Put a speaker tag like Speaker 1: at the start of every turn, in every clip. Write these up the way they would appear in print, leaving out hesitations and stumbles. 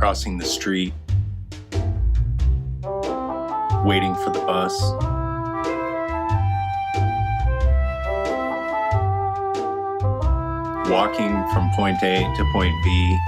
Speaker 1: crossing the street, waiting for the bus. Walking from point A to point B.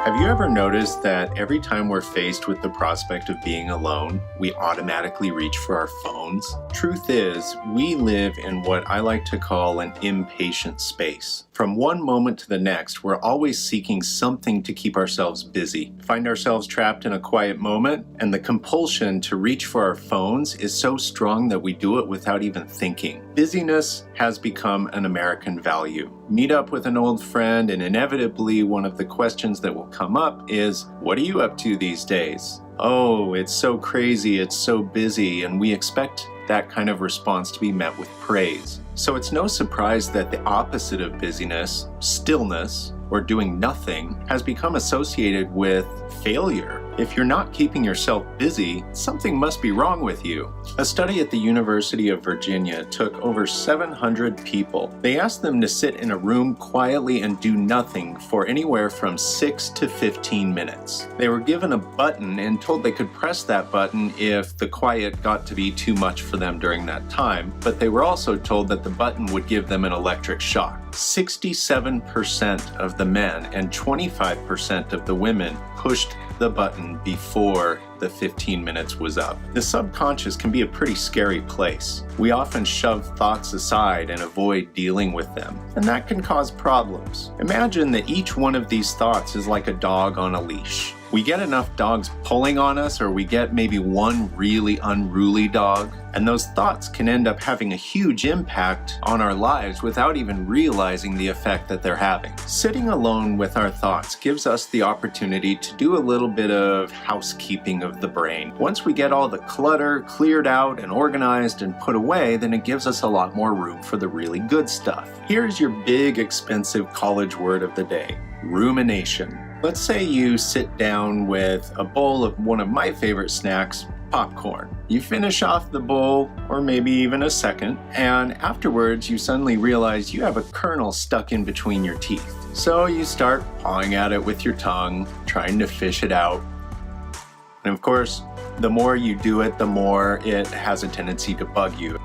Speaker 1: Have you ever noticed that every time we're faced with the prospect of being alone, we automatically reach for our phones? Truth is, we live in what I like to call an impatient space. From one moment to the next, we're always seeking something to keep ourselves busy. Find ourselves trapped in a quiet moment, and the compulsion to reach for our phones is so strong that we do it without even thinking. Busyness has become an American value. Meet up with an old friend, and inevitably one of the questions that will come up is, what are you up to these days? Oh, it's so crazy, it's so busy, and we expect that kind of response to be met with praise. So it's no surprise that the opposite of busyness, stillness, or doing nothing, has become associated with failure. If you're not keeping yourself busy, something must be wrong with you. A study at the University of Virginia took over 700 people. They asked them to sit in a room quietly and do nothing for anywhere from 6 to 15 minutes. They were given a button and told they could press that button if the quiet got to be too much for them during that time, but they were also told that the button would give them an electric shock. 67% of the men and 25% of the women pushed the button before the 15 minutes was up. The subconscious can be a pretty scary place. We often shove thoughts aside and avoid dealing with them, and that can cause problems. Imagine that each one of these thoughts is like a dog on a leash. We get enough dogs pulling on us, or we get maybe one really unruly dog, and those thoughts can end up having a huge impact on our lives without even realizing the effect that they're having. Sitting alone with our thoughts gives us the opportunity to do a little bit of housekeeping of the brain. Once we get all the clutter cleared out and organized and put away, then it gives us a lot more room for the really good stuff. Here's your big, expensive college word of the day: rumination. Let's say you sit down with a bowl of one of my favorite snacks, popcorn. You finish off the bowl, or maybe even a second, and afterwards you suddenly realize you have a kernel stuck in between your teeth. So you start pawing at it with your tongue, trying to fish it out. And of course, the more you do it, the more it has a tendency to bug you.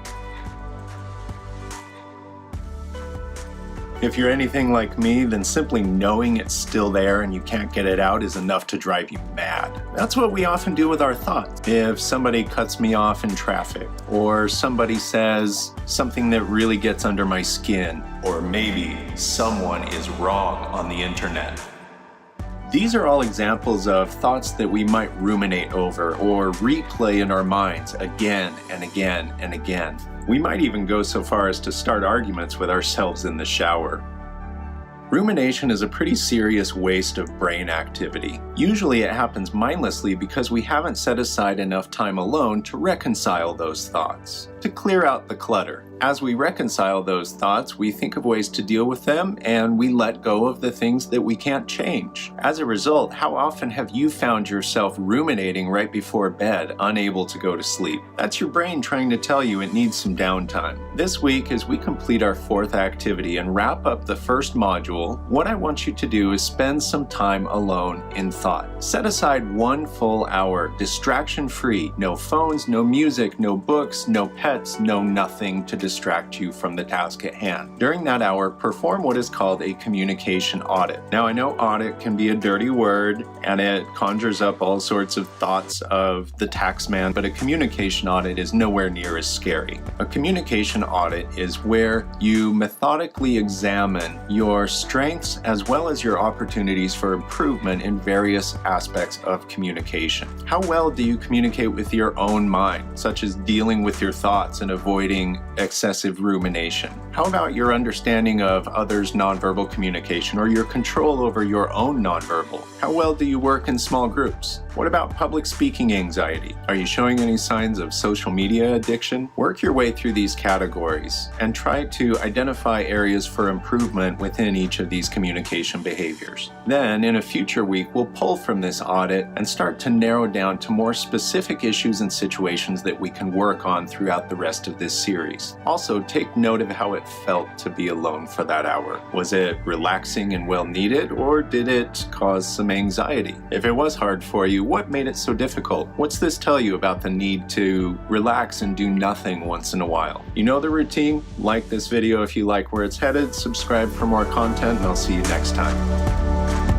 Speaker 1: If you're anything like me, then simply knowing it's still there and you can't get it out is enough to drive you mad. That's what we often do with our thoughts. If somebody cuts me off in traffic, or somebody says something that really gets under my skin, or maybe someone is wrong on the internet. These are all examples of thoughts that we might ruminate over or replay in our minds again and again and again. We might even go so far as to start arguments with ourselves in the shower. Rumination is a pretty serious waste of brain activity. Usually it happens mindlessly because we haven't set aside enough time alone to reconcile those thoughts, to clear out the clutter. As we reconcile those thoughts, we think of ways to deal with them, and we let go of the things that we can't change. As a result, how often have you found yourself ruminating right before bed, unable to go to sleep? That's your brain trying to tell you it needs some downtime. This week, as we complete our 4th activity and wrap up the first module, what I want you to do is spend some time alone in thought. Set aside 1 full hour, distraction-free. No phones, no music, no books, no pets, no nothing to distract you from the task at hand. During that hour, perform what is called a communication audit. Now, I know audit can be a dirty word and it conjures up all sorts of thoughts of the tax man, but a communication audit is nowhere near as scary. A communication audit is where you methodically examine your strengths as well as your opportunities for improvement in various aspects of communication. How well do you communicate with your own mind, such as dealing with your thoughts and avoiding excessive rumination? How about your understanding of others' nonverbal communication or your control over your own nonverbal? How well do you work in small groups? What about public speaking anxiety? Are you showing any signs of social media addiction? Work your way through these categories and try to identify areas for improvement within each of these communication behaviors. Then, in a future week, we'll pull from this audit and start to narrow down to more specific issues and situations that we can work on throughout the rest of this series. Also, take note of how it felt to be alone for that hour. Was it relaxing and well needed, or did it cause some anxiety? If it was hard for you, what made it so difficult? What's this tell you about the need to relax and do nothing once in a while? You know the routine. Like this video if you like where it's headed, subscribe for more content, and I'll see you next time.